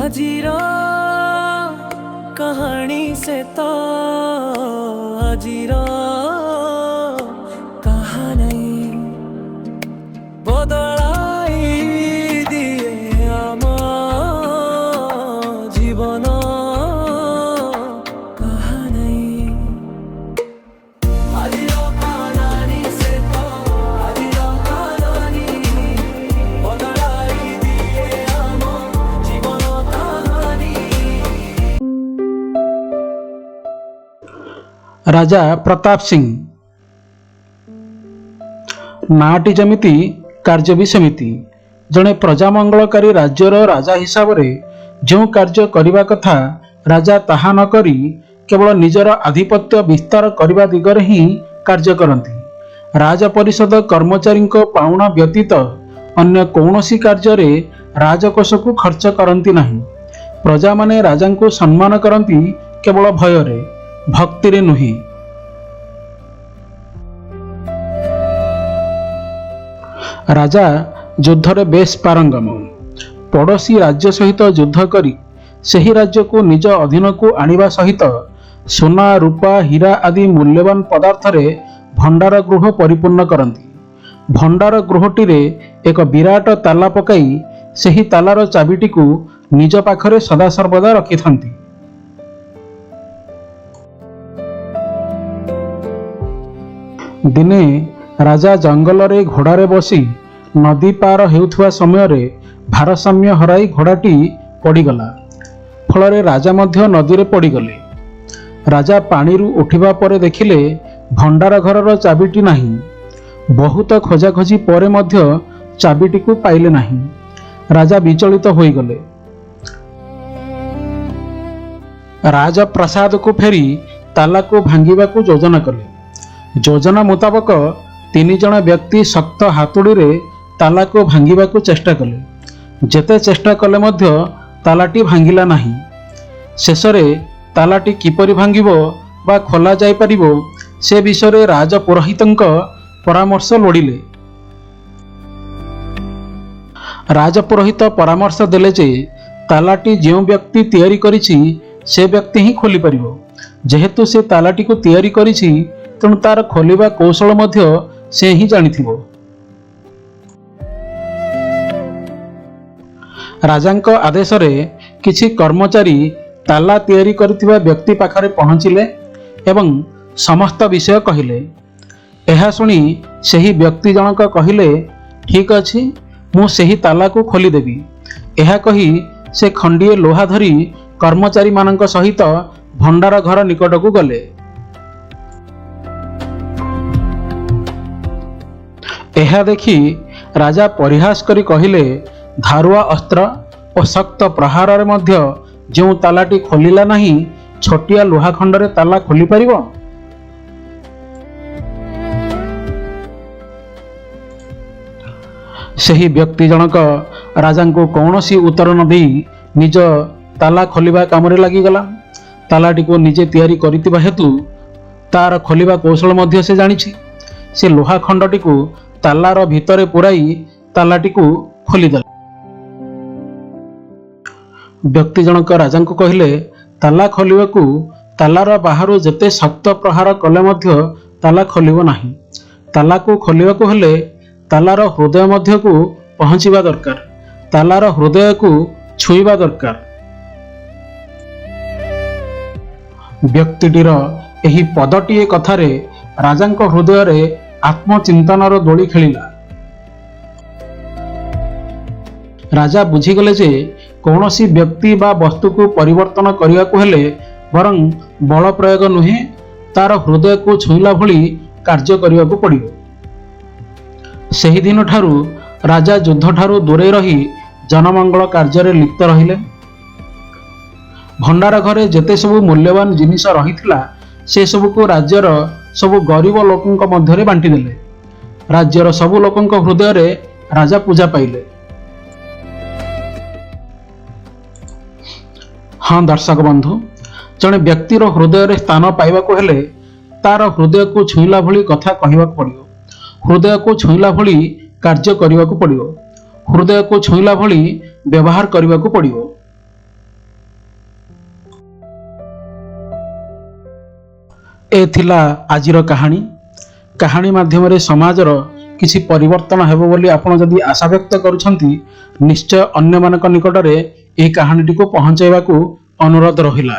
आजिर कहानी से तो आजिर कहा नहीं बदलाई दिए आम जीवन कहा नहीं आजिर कहानी से तो आजिर कहानी बदलाई दिए आम जीवन कहानी। राजा प्रताप सिंह नाटी जमिति कार्य भी सेमिति। जड़े प्रजामंगलकारी राज्यर राजा हिसाब रे जो कार्य करिबा कथा राजा ताहा न करी केवल निजर आधिपत्य विस्तार करने दिगरे ही कार्य करती। राज परिषद कर्मचारी पाउणा व्यतीत अन्य कौनसी कार्य रे राजकोष को खर्च करती नहीं। प्रजा माने राजा को सम्मान करती केवल भୟରେ भक्ति नुहे। राजा युद्धरे बेस पारंगम। पड़ोशी राज्य सहित युद्ध करी सही राज्य को निज अधीन को आनिबा सहित सोना रूपा हीरा आदि मूल्यवान पदार्थ रे भंडार गृह परिपूर्ण करती। भंडार गृहटी रे एक विराट ताला पकाई सही तालार चाबिटी को निज पाखरे सदासर्वदा रखि थांती। दिने राजा जंगल रे घोड़ारे बसी नदी पार हेउथुवा समय रे भारसाम्य हराई घोड़ाटी पड़ीगला। फल राजा मध्य नदी रे पड़ीगले। राजा पानी रू उठिबा परे देखिले भंडार घरर चाबिटी नहीं। बहुत खोजाखोजी परे मध्य चाबिटी को पाइले नहीं। राजा विचलित होइगले। राजप्रसाद को फेरी ताला को भांगिबा को योजना कले। योजना मुताबक 3 जण व्यक्ति शक्त हातुड़ी रे ताला को भांगिबा को चेष्टा कले। जेते चेष्टा कले मध्य तालाटी भांगिला नहीं। शेषरे तालाटी किपरि भांगिबो बा खोला जाय परिबो से विषय राज पुरोहितंक परामर्श लोड़िले। राज पुरोहित परामर्श देले जे तालाटी जो व्यक्ति तैयारी करिछि से व्यक्ति ही खोली परिबो। जेहेतु से तालाटी को तैयारी करिछि तेणु तार खोलिबा कौशल मध्य से ही जानिथिबो। राजांक आदेश रे किछि कर्मचारी ताला तैयारी करथिबा व्यक्ति पाखरे पहुंचिले एवं समस्त विषय कहिले। एहा सुनी सही व्यक्ति जनक कहिले ठीक अछि मु सही ताला को खोली देबी। एहा कही से खंडिए लोहा धरी कर्मचारी मानक सहित भंडार घर निकट को गले। एहा देखी राजा परिहास करी कहिले धारुआ अस्त्र और शक्त प्रहार रे मध्य जो तालाटी खोलिला नहीं छोटिया लोहा खंडरे ताला खोली परिबो। सही व्यक्ति जनक राजा को कौनसी उत्तर न दे निज ताला खोलिबा काम रे लागि गला। तालाटी को निजे तैयारी करितिबा हेतु तार खोलिबा कौशल मध्य से जानिछि। से लोहा खंडटी को तालार भितरे पुराई तालाटी को खोलीदेला। व्यक्ति जनक राजा को कहले ताला खोलिबा को तालार बाहर जेते शक्त प्रहार कले मध्य ताला खोलिबो नाही। ताला को खोलिबा को हेले तालार हृदय मध्य को पहुंचीबा दरकार। तालार हृदय को छुईबा दरकार। व्यक्तिटीर एही पदटीए कथारे राजांक हृदय रे आत्मचिंतनर दोली खेलिला। राजा बुझीगले जे कौनसी व्यक्ति बा वस्तु को परिवर्तन करिया को हेले बरं बल प्रयोग नुहे तार हृदय को छुईला भली कार्य करिया को पड़िबो। सही दिन ठारू राजा युद्ध ठारू दूरे रही जनमंगल कार्य रे लिप्त रहिले। भंडार घरे जेते सब मूल्यवान जिनिस रहिथिला से सब को राज्यर सब गरीब लोकंक मध्य बांटी देले। राज्यर सब लोकंक हृदय रे राजा पूजा पाइले। हाँ दर्शक बंधु, जड़े व्यक्तिर हृदय रे स्थान पाइबा को हेले तार हृदय को छुईला भली कथा कहवा पड़ियो। हृदय को छुईला भली कार्य करने को पड़ियो। हृदय को छुईला भली व्यवहार करने को पड़ियो। ଏ ଥିଲା ଆଜିର କାହାଣୀ। କାହାଣୀ ମାଧ୍ୟମରେ ସମାଜର କିଛି ପରିବର୍ତ୍ତନ ହେବ ବୋଲି ଆପଣ ଯଦି ଆଶା ବ୍ୟକ୍ତ କରୁଛନ୍ତି, ନିଶ୍ଚୟ ଅନ୍ୟମାନଙ୍କ ନିକଟରେ ଏହି କାହାଣୀଟିକୁ ପହଞ୍ଚାଇବାକୁ ଅନୁରୋଧ ରହିଲା।